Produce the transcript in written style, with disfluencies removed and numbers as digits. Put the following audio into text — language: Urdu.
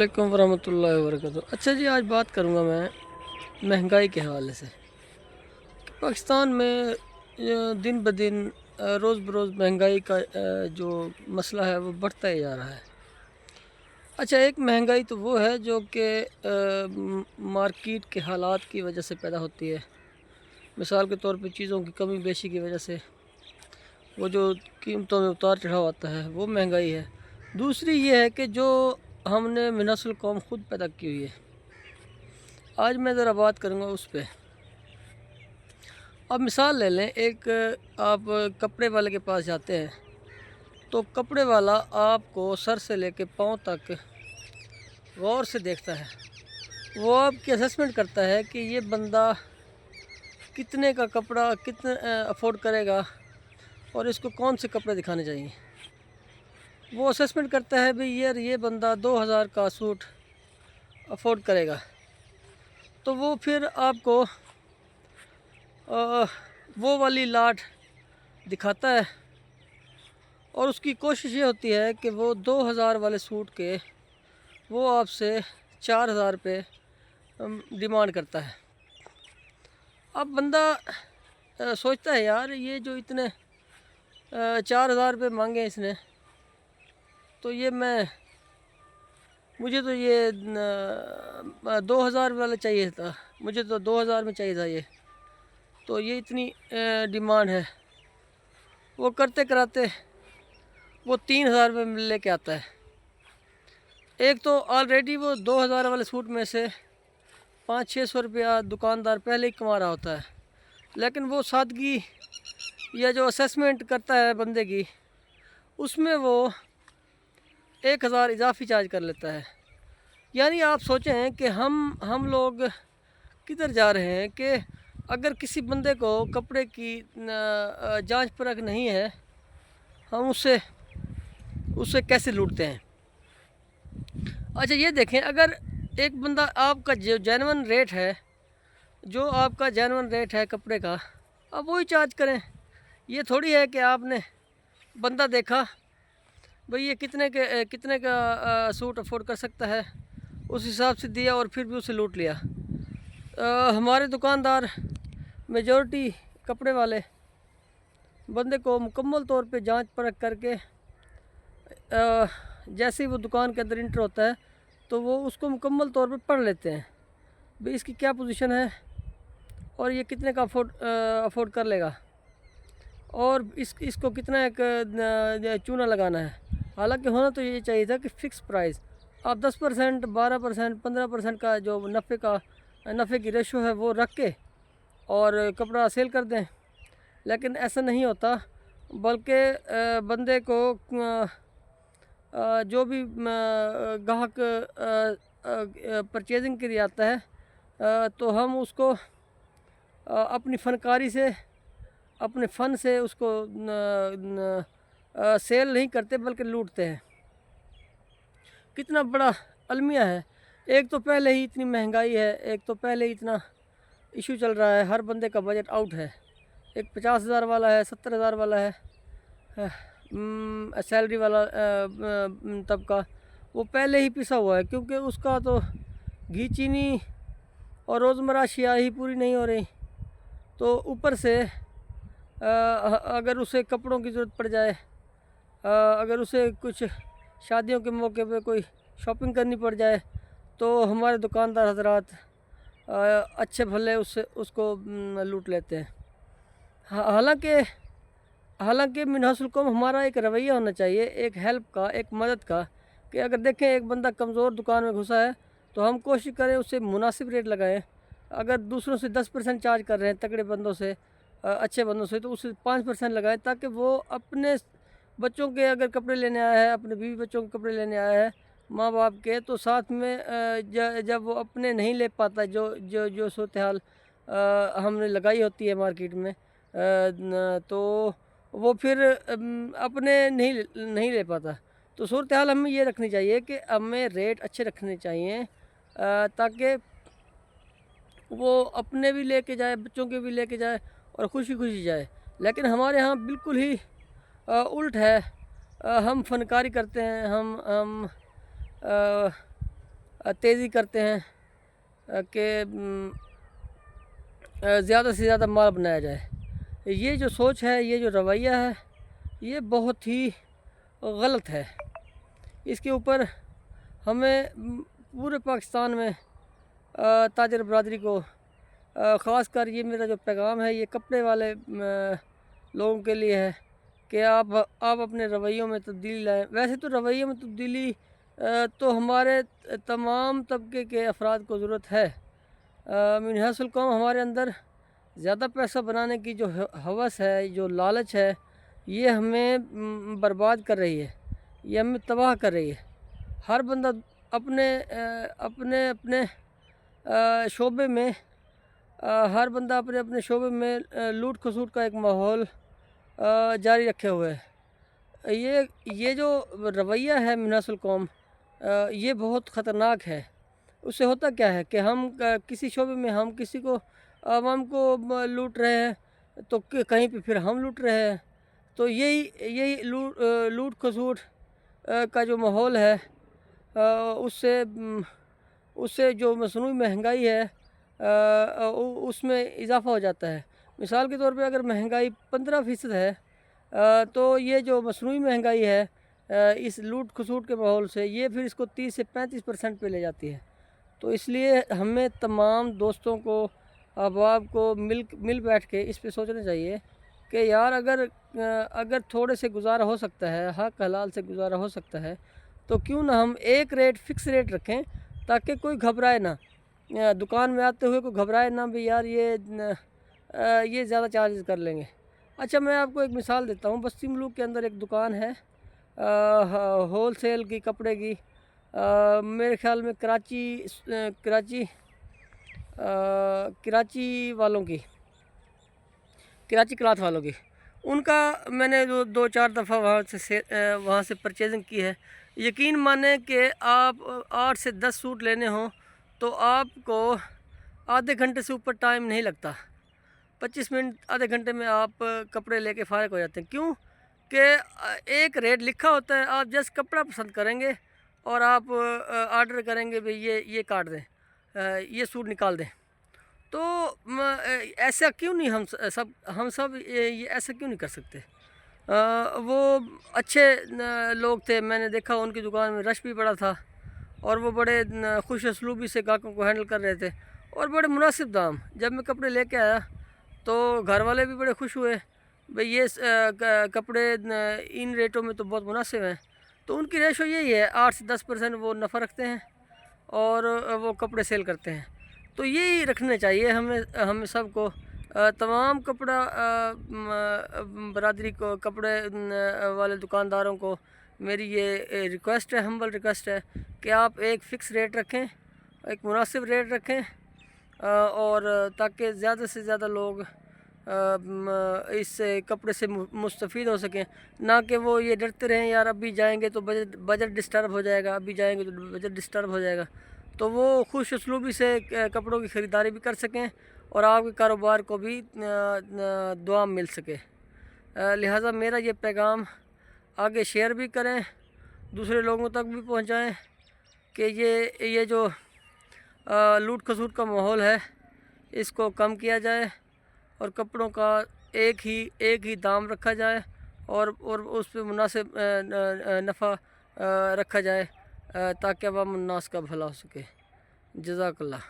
علیکم ورحمۃ اللہ وبرکاتہ۔ اچھا جی، آج بات کروں گا میں مہنگائی کے حوالے سے کہ پاکستان میں دن بدن روز بروز مہنگائی کا جو مسئلہ ہے وہ بڑھتا ہی جا رہا ہے۔ اچھا، ایک مہنگائی تو وہ ہے جو کہ مارکیٹ کے حالات کی وجہ سے پیدا ہوتی ہے۔ مثال کے طور پہ چیزوں کی کمی بیشی کی وجہ سے وہ جو قیمتوں میں اتار چڑھاؤ آتا ہے وہ مہنگائی ہے۔ دوسری یہ ہے کہ جو ہم نے من نسل قوم خود پیدا کی ہوئی ہے۔ آج میں ذرا بات کروں گا اس پہ۔ اب مثال لے لیں، ایک آپ کپڑے والے کے پاس جاتے ہیں تو کپڑے والا آپ کو سر سے لے کے پاؤں تک غور سے دیکھتا ہے۔ وہ آپ کی اسسمنٹ کرتا ہے کہ یہ بندہ کتنے کا کپڑا کتنے افورڈ کرے گا اور اس کو کون سے کپڑے دکھانے چاہیے۔ وہ اسسمنٹ کرتا ہے بھئی یہ بندہ 2000 کا سوٹ افورڈ کرے گا، تو وہ پھر آپ کو وہ والی لاٹ دکھاتا ہے اور اس کی کوشش یہ ہوتی ہے کہ وہ 2000 والے سوٹ کے وہ آپ سے 4000 پہ ڈیمانڈ کرتا ہے۔ اب بندہ سوچتا ہے یار یہ جو اتنے 4000 پہ مانگے اس نے، تو یہ مجھے تو یہ 2000 والا چاہیے تھا، مجھے تو 2000 میں چاہیے تھا یہ، تو یہ اتنی ڈیمانڈ ہے۔ وہ کرتے کراتے وہ 3000 میں لے کے آتا ہے۔ ایک تو آلریڈی وہ 2000 والے سوٹ میں سے 500-600 روپیہ دکاندار پہلے ہی کما رہا ہوتا ہے، لیکن وہ سادگی یا جو اسیسمنٹ کرتا ہے بندے کی، اس میں وہ 1000 اضافی چارج کر لیتا ہے۔ یعنی آپ سوچیں کہ ہم لوگ کدھر جا رہے ہیں کہ اگر کسی بندے کو کپڑے کی جانچ پرکھ نہیں ہے، ہم اسے کیسے لوٹتے ہیں۔ اچھا یہ دیکھیں، اگر ایک بندہ آپ کا جو جینون ریٹ ہے کپڑے کا، آپ وہی چارج کریں۔ یہ تھوڑی ہے کہ آپ نے بندہ دیکھا بھئی یہ کتنے کا سوٹ افورڈ کر سکتا ہے، اس حساب سے دیا اور پھر بھی اسے لوٹ لیا۔ ہمارے دکاندار میجورٹی کپڑے والے بندے کو مکمل طور پہ جانچ پرکھ کر کے جیسے ہی وہ دکان کے اندر انٹر ہوتا ہے تو وہ اس کو مکمل طور پہ پڑھ لیتے ہیں بھئی اس کی کیا پوزیشن ہے اور یہ کتنے کا افورڈ کر لے گا، اور اس کو کتنا ایک چونا لگانا ہے۔ حالانکہ ہونا تو یہ چاہیے تھا کہ فکس پرائز، آپ 10%، 12%، 15% کا جو نفع کی ریشو ہے وہ رکھ کے اور کپڑا سیل کر دیں، لیکن ایسا نہیں ہوتا، بلکہ بندے کو جو بھی گاہک پرچیزنگ کے لیے آتا ہے تو ہم اس کو اپنی فنکاری سے اپنے فن سے اس کو سیل نہیں کرتے بلکہ لوٹتے ہیں۔ کتنا بڑا المیہ ہے۔ ایک تو پہلے ہی اتنی مہنگائی ہے، ایک تو پہلے ہی اتنا ایشو چل رہا ہے، ہر بندے کا بجٹ آؤٹ ہے۔ ایک 50,000 والا ہے، 70,000 والا ہے، سیلری والا طبقہ، وہ پہلے ہی پسا ہوا ہے، کیونکہ اس کا تو گھی چینی اور روزمرہ اشیاء ہی پوری نہیں ہو رہی، تو اوپر سے اگر اسے کپڑوں کی ضرورت پڑ جائے، اگر اسے کچھ شادیوں کے موقع پہ کوئی شاپنگ کرنی پڑ جائے، تو ہمارے دکاندار حضرات اچھے بھلے اس کو لوٹ لیتے ہیں۔ حالانکہ من حسن القوم ہمارا ایک رویہ ہونا چاہیے، ایک ہیلپ کا، ایک مدد کا، کہ اگر دیکھیں ایک بندہ کمزور دکان میں گھسا ہے تو ہم کوشش کریں اسے مناسب ریٹ لگائیں۔ اگر دوسروں سے 10% چارج کر رہے ہیں تگڑے بندوں سے، اچھے بندوں سے، تو اسے 5% لگائیں، تاکہ وہ اپنے بچوں کے اگر کپڑے لینے آیا ہے، اپنے بیوی بچوں کے کپڑے لینے آیا ہے ماں باپ کے، تو ساتھ میں جب وہ اپنے نہیں لے پاتا، جو صورتحال ہم نے لگائی ہوتی ہے مارکیٹ میں، تو وہ پھر اپنے نہیں لے پاتا، تو صورتحال ہمیں یہ رکھنی چاہیے کہ ہمیں ریٹ اچھے رکھنے چاہیے تاکہ وہ اپنے بھی لے کے جائے، بچوں کے بھی لے کے جائے اور خوشی خوشی جائے۔ لیکن ہمارے ہاں بالکل ہی الٹ ہے، ہم فنکاری کرتے ہیں، ہم تیزی کرتے ہیں کہ زیادہ سے زیادہ مال بنایا جائے. یہ جو سوچ ہے، یہ جو رویہ ہے، یہ بہت ہی غلط ہے. اس کے اوپر ہمیں پورے پاکستان میں تاجر برادری کو خاص کر یہ میرا جو پیغام ہے یہ کپڑے والے لوگوں کے لیے ہے کہ آپ اپنے رویوں میں تبدیلی لائیں. ویسے تو رویوں میں تبدیلی تو ہمارے تمام طبقے کے افراد کو ضرورت ہے. من حیث القوم ہمارے اندر زیادہ پیسہ بنانے کی جو ہوس ہے، جو لالچ ہے، یہ ہمیں برباد کر رہی ہے، یہ ہمیں تباہ کر رہی ہے. ہر بندہ اپنے اپنے اپنے شعبے میں ہر بندہ اپنے اپنے شعبے میں لوٹ کھسوٹ کا ایک ماحول جاری رکھے ہوئے ہے. یہ جو رویہ ہے من حیث القوم، یہ بہت خطرناک ہے. اس سے ہوتا کیا ہے کہ ہم کسی شعبے میں ہم کسی کو عوام کو لوٹ رہے ہیں تو کہیں پہ پھر ہم لوٹ رہے ہیں. تو یہی لوٹ کھسوٹ کا جو ماحول ہے، اس سے جو مصنوعی مہنگائی ہے اس میں اضافہ ہو جاتا ہے. مثال کے طور پہ اگر مہنگائی 15% ہے تو یہ جو مصنوعی مہنگائی ہے اس لوٹ کھسوٹ کے ماحول سے یہ پھر اس کو 30 سے 35% پہ لے جاتی ہے. تو اس لیے ہمیں تمام دوستوں کو، احباب کو مل بیٹھ کے اس پہ سوچنا چاہیے کہ یار اگر تھوڑے سے گزارا ہو سکتا ہے، حق حلال سے گزارا ہو سکتا ہے، تو کیوں نہ ہم ایک فکس ریٹ رکھیں تاکہ کوئی گھبرائے نہ. دکان میں آتے ہوئے کوئی گھبرائے نہ بھی یار یہ زیادہ چارجز کر لیں گے. اچھا، میں آپ کو ایک مثال دیتا ہوں. بستی ملوک کے اندر ایک دکان ہے ہول سیل کی، کپڑے کی. میرے خیال میں کراچی والوں کی، کراچی کلاتھ والوں کی. ان کا میں نے 2-4 دفعہ وہاں سے پرچیزنگ کی ہے. یقین مانیں کہ آپ 8 سے 10 سوٹ لینے ہوں تو آپ کو آدھے گھنٹے سے اوپر ٹائم نہیں لگتا. 25 منٹ آدھے گھنٹے میں آپ کپڑے لے کے فارغ ہو جاتے ہیں. کیوں کہ ایک ریٹ لکھا ہوتا ہے. آپ جسٹ کپڑا پسند کریں گے اور آپ آرڈر کریں گے بھئی یہ کاٹ دیں، یہ سوٹ نکال دیں. تو ایسا کیوں نہیں ہم سب یہ ایسا کیوں نہیں کر سکتے؟ وہ اچھے لوگ تھے، میں نے دیکھا ان کی دکان میں رش بھی بڑا تھا اور وہ بڑے خوش اسلوبی سے گاہکوں کو ہینڈل کر رہے تھے اور بڑے مناسب دام. جب میں کپڑے لے کے آیا تو گھر والے بھی بڑے خوش ہوئے بھئی یہ کپڑے ان ریٹوں میں تو بہت مناسب ہیں. تو ان کی ریشو یہی ہے، 8 سے 10% وہ نفع رکھتے ہیں اور وہ کپڑے سیل کرتے ہیں. تو یہی رکھنے چاہیے ہمیں سب کو، تمام کپڑا برادری کو، کپڑے والے دکانداروں کو میری یہ ریکویسٹ ہے، ہمبل ریکویسٹ ہے کہ آپ ایک فکس ریٹ رکھیں، ایک مناسب ریٹ رکھیں اور تاکہ زیادہ سے زیادہ لوگ اس کپڑے سے مستفید ہو سکیں. نہ کہ وہ یہ ڈرتے رہیں یار ابھی جائیں گے تو بجٹ ڈسٹرب ہو جائے گا، ابھی جائیں گے تو بجٹ ڈسٹرب ہو جائے گا. تو وہ خوش اسلوبی سے کپڑوں کی خریداری بھی کر سکیں اور آپ کے کاروبار کو بھی دوام مل سکے. لہٰذا میرا یہ پیغام آگے شیئر بھی کریں، دوسرے لوگوں تک بھی پہنچائیں کہ یہ جو لوٹ کھسوٹ کا ماحول ہے اس کو کم کیا جائے اور کپڑوں کا ایک ہی دام رکھا جائے اور اس پہ مناسب نفع رکھا جائے تاکہ عوام الناس کا بھلا ہو سکے. جزاک اللہ.